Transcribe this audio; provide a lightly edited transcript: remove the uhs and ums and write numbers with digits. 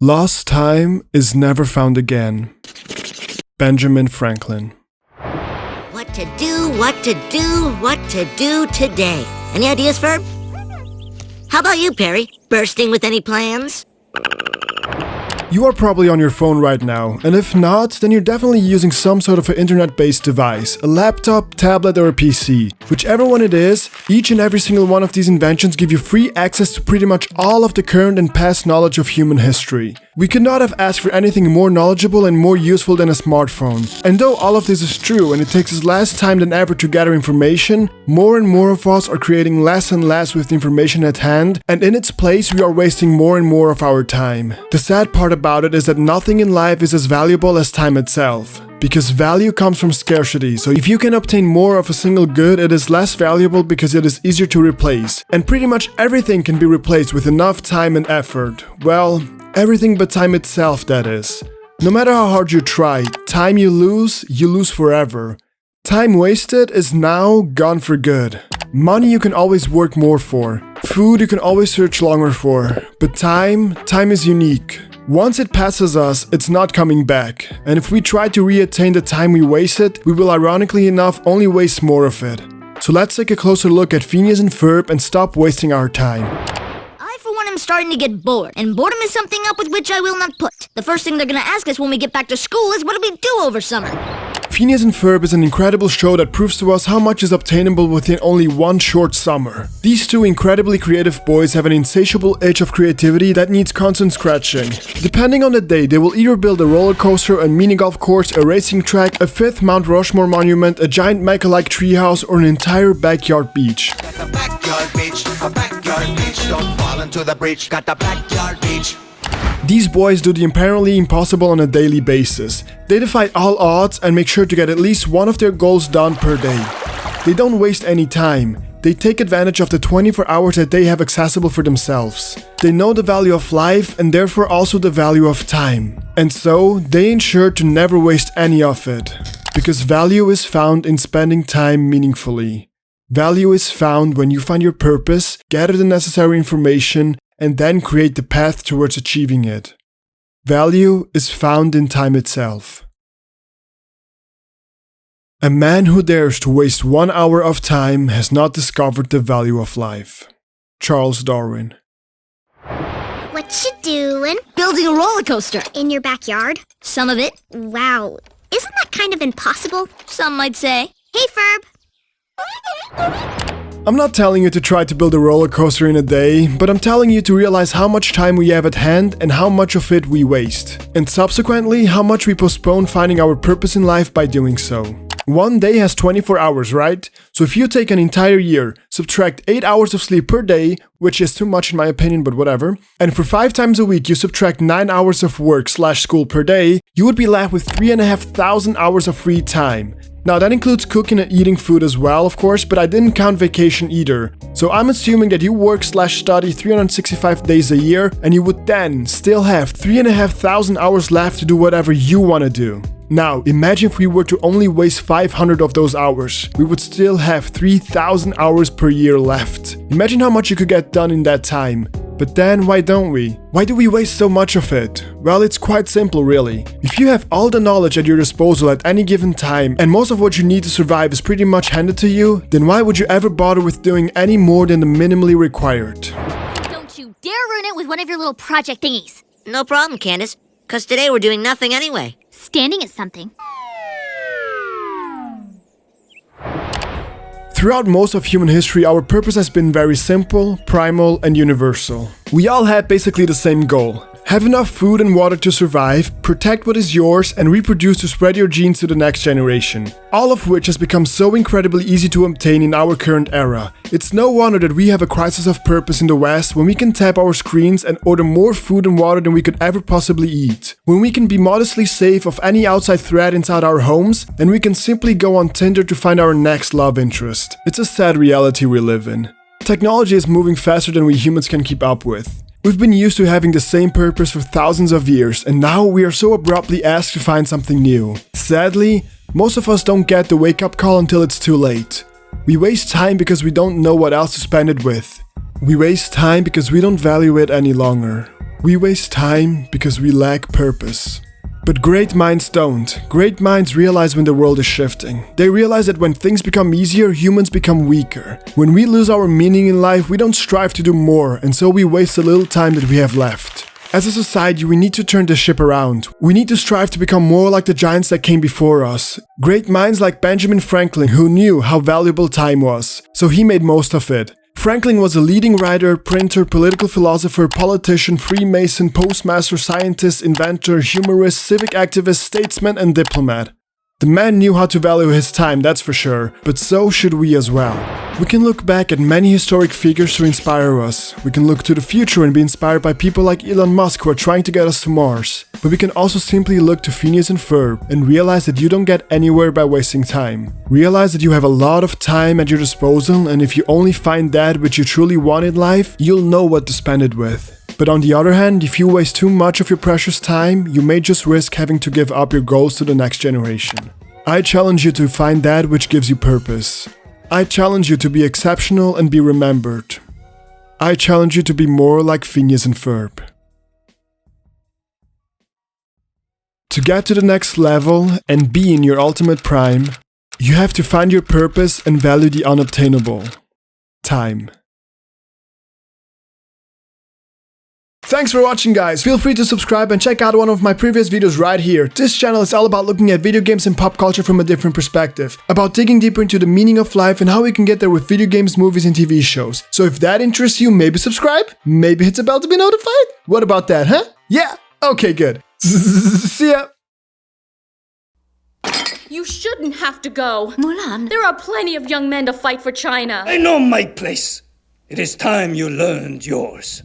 Lost time is never found again. Benjamin Franklin. What to do today? Any ideas, Ferb? How about you, Perry? Bursting with any plans? You are probably on your phone right now, and if not, then you're definitely using some sort of an internet-based device, a laptop, tablet, or a PC. Whichever one it is, each and every single one of these inventions give you free access to pretty much all of the current and past knowledge of human history. We could not have asked for anything more knowledgeable and more useful than a smartphone. And though all of this is true and it takes us less time than ever to gather information, more and more of us are creating less and less with the information at hand, and in its place we are wasting more and more of our time. The sad part about it is that nothing in life is as valuable as time itself. Because value comes from scarcity, so if you can obtain more of a single good, it is less valuable because it is easier to replace. And pretty much everything can be replaced with enough time and effort. Well, everything but time itself, that is. No matter how hard you try, time you lose forever. Time wasted is now gone for good. Money you can always work more for. Food you can always search longer for. But time is unique. Once it passes us, it's not coming back. And if we try to reattain the time we wasted, we will ironically enough only waste more of it. So let's take a closer look at Phineas and Ferb and stop wasting our time. I, for one, am starting to get bored, and boredom is something up with which I will not put. The first thing they're gonna ask us when we get back to school is what did we do over summer? Phineas and Ferb is an incredible show that proves to us how much is obtainable within only one short summer. These two incredibly creative boys have an insatiable itch of creativity that needs constant scratching. Depending on the day, they will either build a roller coaster, a mini golf course, a racing track, a fifth Mount Rushmore monument, a giant mecha-like treehouse, or an entire backyard beach. Got the backyard beach, a backyard beach. Don't fall into the breach. Got the backyard beach. These boys do the apparently impossible on a daily basis. They defy all odds and make sure to get at least one of their goals done per day. They don't waste any time. They take advantage of the 24 hours that they have accessible for themselves. They know the value of life and therefore also the value of time. And so, they ensure to never waste any of it. Because value is found in spending time meaningfully. Value is found when you find your purpose, gather the necessary information, and then create the path towards achieving it. Value is found in time itself. A man who dares to waste 1 hour of time has not discovered the value of life. Charles Darwin. What you doing? Building a roller coaster. In your backyard? Some of it. Wow. Isn't that kind of impossible? Some might say. Hey, Ferb. I'm not telling you to try to build a roller coaster in a day, but I'm telling you to realize how much time we have at hand and how much of it we waste. And subsequently, how much we postpone finding our purpose in life by doing so. One day has 24 hours, right? So if you take an entire year, subtract 8 hours of sleep per day, which is too much in my opinion, but whatever, and for 5 times a week you subtract 9 hours of work/school per day, you would be left with 3,500 hours of free time. Now that includes cooking and eating food as well, of course, but I didn't count vacation either. So I'm assuming that you work/study 365 days a year, and you would then still have 3,500 hours left to do whatever you want to do. Now, imagine if we were to only waste 500 of those hours. We would still have 3,000 hours per year left. Imagine how much you could get done in that time. But then, why don't we? Why do we waste so much of it? Well, it's quite simple, really. If you have all the knowledge at your disposal at any given time, and most of what you need to survive is pretty much handed to you, then why would you ever bother with doing any more than the minimally required? Don't you dare ruin it with one of your little project thingies. No problem, Candace. 'Cause today we're doing nothing anyway. Standing is something. Throughout most of human history, our purpose has been very simple, primal, and universal. We all had basically the same goal. Have enough food and water to survive, protect what is yours, and reproduce to spread your genes to the next generation. All of which has become so incredibly easy to obtain in our current era. It's no wonder that we have a crisis of purpose in the West when we can tap our screens and order more food and water than we could ever possibly eat. When we can be modestly safe of any outside threat inside our homes, and we can simply go on Tinder to find our next love interest. It's a sad reality we live in. Technology is moving faster than we humans can keep up with. We've been used to having the same purpose for thousands of years, and now we are so abruptly asked to find something new. Sadly, most of us don't get the wake-up call until it's too late. We waste time because we don't know what else to spend it with. We waste time because we don't value it any longer. We waste time because we lack purpose. But great minds don't. Great minds realize when the world is shifting. They realize that when things become easier, humans become weaker. When we lose our meaning in life, we don't strive to do more, and so we waste the little time that we have left. As a society, we need to turn the ship around. We need to strive to become more like the giants that came before us. Great minds like Benjamin Franklin, who knew how valuable time was, so he made most of it. Franklin was a leading writer, printer, political philosopher, politician, Freemason, postmaster, scientist, inventor, humorist, civic activist, statesman, and diplomat. The man knew how to value his time, that's for sure, but so should we as well. We can look back at many historic figures who inspire us. We can look to the future and be inspired by people like Elon Musk who are trying to get us to Mars. But we can also simply look to Phineas and Ferb and realize that you don't get anywhere by wasting time. Realize that you have a lot of time at your disposal, and if you only find that which you truly want in life, you'll know what to spend it with. But on the other hand, if you waste too much of your precious time, you may just risk having to give up your goals to the next generation. I challenge you to find that which gives you purpose. I challenge you to be exceptional and be remembered. I challenge you to be more like Phineas and Ferb. To get to the next level and be in your ultimate prime, you have to find your purpose and value the unobtainable. Time. Thanks for watching, guys. Feel free to subscribe and check out one of my previous videos right here. This channel is all about looking at video games and pop culture from a different perspective, about digging deeper into the meaning of life and how we can get there with video games, movies, and TV shows. So if that interests you, maybe subscribe, maybe hit the bell to be notified. What about that, huh? Yeah? Okay, good. See ya! You shouldn't have to go. Mulan. There are plenty of young men to fight for China. I know my place. It is time you learned yours.